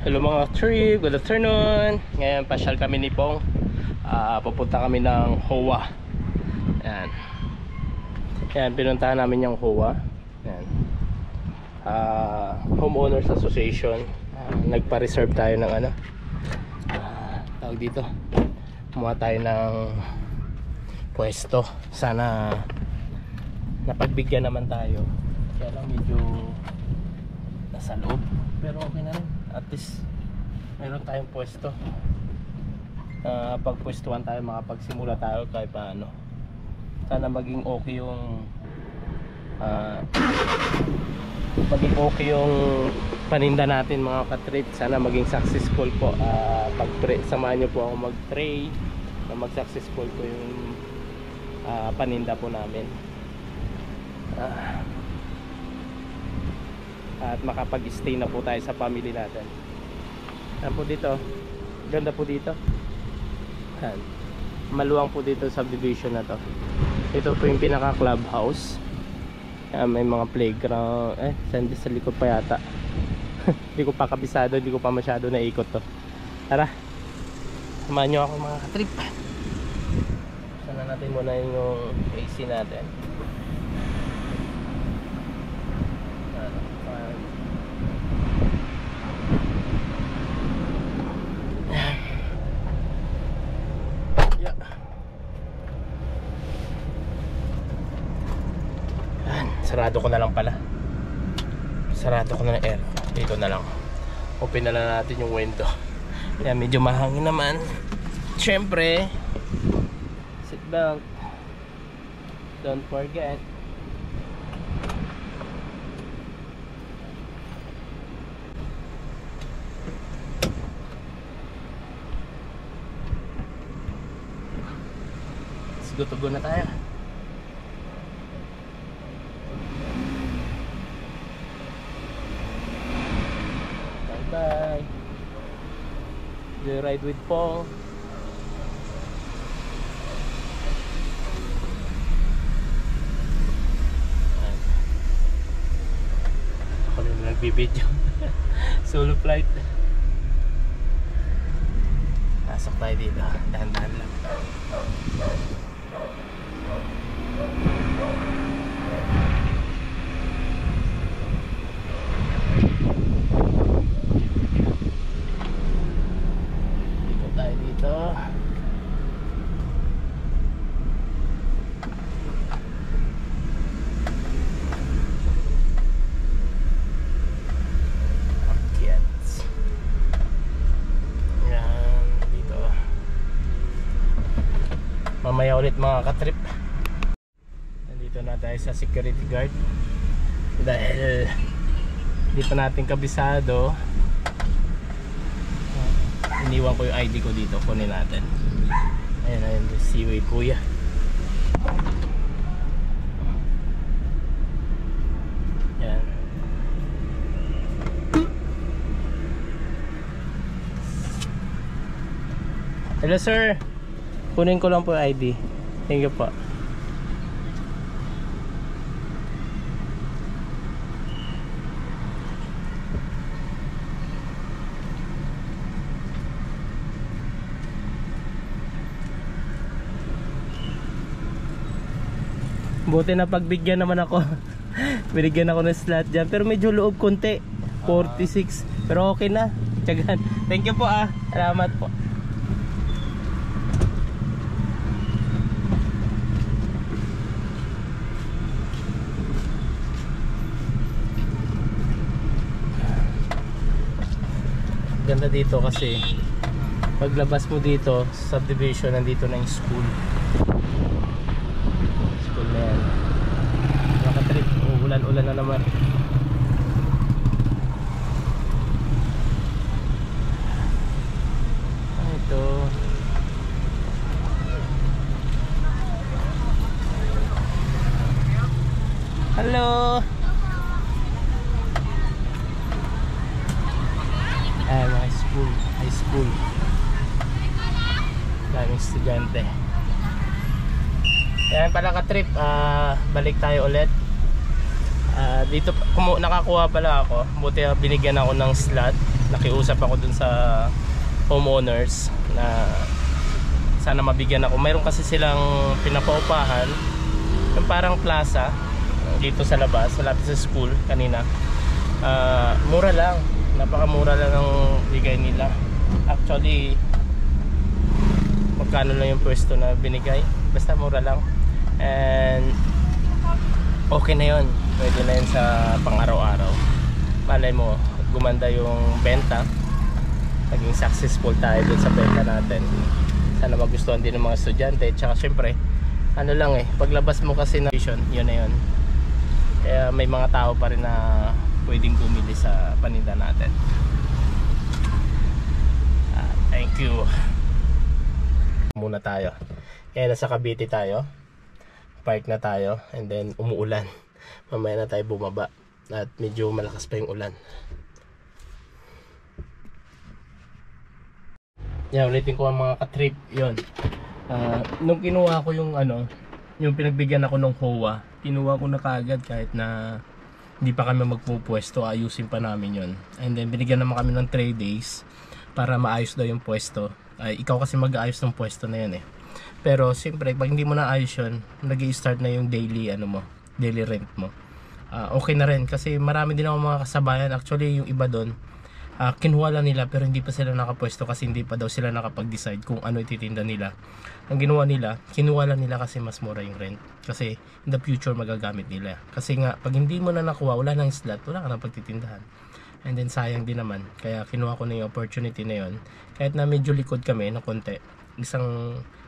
Hello mga trip, good afternoon. Ngayon pasyal kami ni Pong. Pupunta kami ng HOA. Yan. Yan, pinuntahan namin yung HOA. Yan. Homeowners Association. Nagpa-reserve tayo ng ano. Tawag dito. Kumuha tayo ng pwesto. Sana napagbigyan naman tayo. Kaya lang medyo nasa loob. Pero okay na rin. At least meron tayong pwesto. Pagpwestuhan tayo, makapagsimula tayo kahit paano. Sana maging okay yung paninda natin mga katrip. Sana maging successful po. Samahan nyo po ako mag-tray na mag-successful po yung paninda po namin. At makapag-stay na po tayo sa family natin. Yan po dito. Ganda po dito. Yan. Maluwang po dito sa subdivision na to. Ito po yung pinaka clubhouse. Yan, may mga playground. Saan sa likod pa yata. Hindi ko pa kabisado. Hindi ko pa masyado naikot to. Tara, samahan nyo ako mga katrip. Sana natin muna yung AC natin. Sarado ko na lang pala. Sarado ko na ng air. Dito na lang. Open na lang natin yung window. Kaya medyo mahangin naman. Siyempre, seatbelt. Don't forget. Let's go to go na tayo. Bye. The ride with Pong. Ako rin nagbibideo. Solo flight. Pasok tayo dito. Dahan-dahan lang. Mamaya ulit mga katrip. Nandito na tayo sa security guard. Dahil hindi pa natin kabisado, iniwan ko yung ID ko dito. Kunin natin. Ayan na yung seaway kuya. Ayan. Hello sir, kunin ko lang po yung ID. Thank you po. Buti na pagbigyan naman ako. Binigyan ako ng slot dyan. Pero medyo loob konti, 46. Pero okay na. Tiyagan. Thank you po Salamat po. Ganda dito kasi paglabas mo dito subdivision, nandito na yung school na yan. Nakatrip, ulan-ulan na naman. Ito hello. Mga school, high school. Daming estudyante. Yan pala ka-trip, balik tayo ulit. Dito nakakuha pala ako. Buti binigyan ako ng slot. nakiusap ako dun sa homeowners na sana mabigyan ako. Mayroon kasi silang pinapaupahan yung parang plaza dito sa labas, malapit sa school kanina. Mura lang, napakamura lang ang bigay nila. Actually, magkano lang yung pwesto na binigay, basta mura lang. And okay na yun, pwede na yun sa pang araw-araw. Malay mo, gumanda yung benta, naging successful tayo dun sa benta natin. Sana magustuhan din ng mga estudyante. Tsaka syempre, ano lang paglabas mo kasi na vision, yun na yun. Kaya may mga tao pa rin na pwedeng bumili sa paninda natin. Thank you. Muna tayo. Kaya nasa Cavite tayo. Park na tayo. And then umuulan. Mamaya na tayo bumaba. At medyo malakas pa yung ulan. Yan, ulitin ko ang mga ka-trip. Yun. Nung kinuha ko yung yung pinagbigyan ako ng HOA, kinuha ko na kaagad kahit na hindi pa kami magpupwesto, ayusin pa namin yon. And then binigyan naman kami ng 3 days para maayos daw yung pwesto. Ikaw kasi mag-aayos ng pwesto na yun Pero siyempre pag hindi mo na ayos yun, nag-i-start na yung daily daily rent mo. Okay na rin kasi marami din ako mga kasabayan. Actually yung iba doon, kinuha lang nila pero hindi pa sila nakapwesto kasi hindi pa daw sila nakapag-decide kung ano ititinda nila. Ang ginawa nila, kinuha lang nila kasi mas mura yung rent. Kasi in the future magagamit nila. Kasi nga, pag hindi mo na nakuha, wala nang slot, wala ka nang pagtitindahan. And then sayang din naman. Kaya kinuha ko na yung opportunity na yon. Kahit na medyo likod kami ng konti.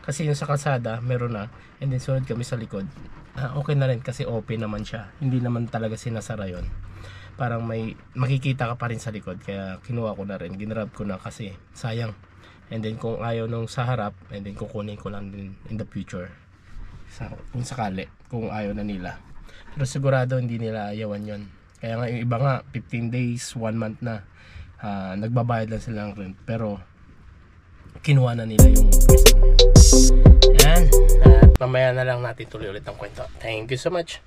Kasi yung sa kalsada, meron na. And then sunod kami sa likod. Okay na rin kasi open naman siya. Hindi naman talaga sinasara yon. Parang may makikita ka pa rin sa likod. Kaya kinuha ko na rin, ginrab ko na kasi sayang. And then kung ayaw nung sa harap, and then kukunin ko lang din in the future kung sakali, kung ayaw na nila. Pero sigurado hindi nila ayawan yon. Kaya nga yung iba nga 15 days, 1 month na nagbabayad lang sila ng rent. Pero kinuha na nila yung pwesto na yun. Yan, mamaya na lang natin tuloy ulit ang kwento. Thank you so much.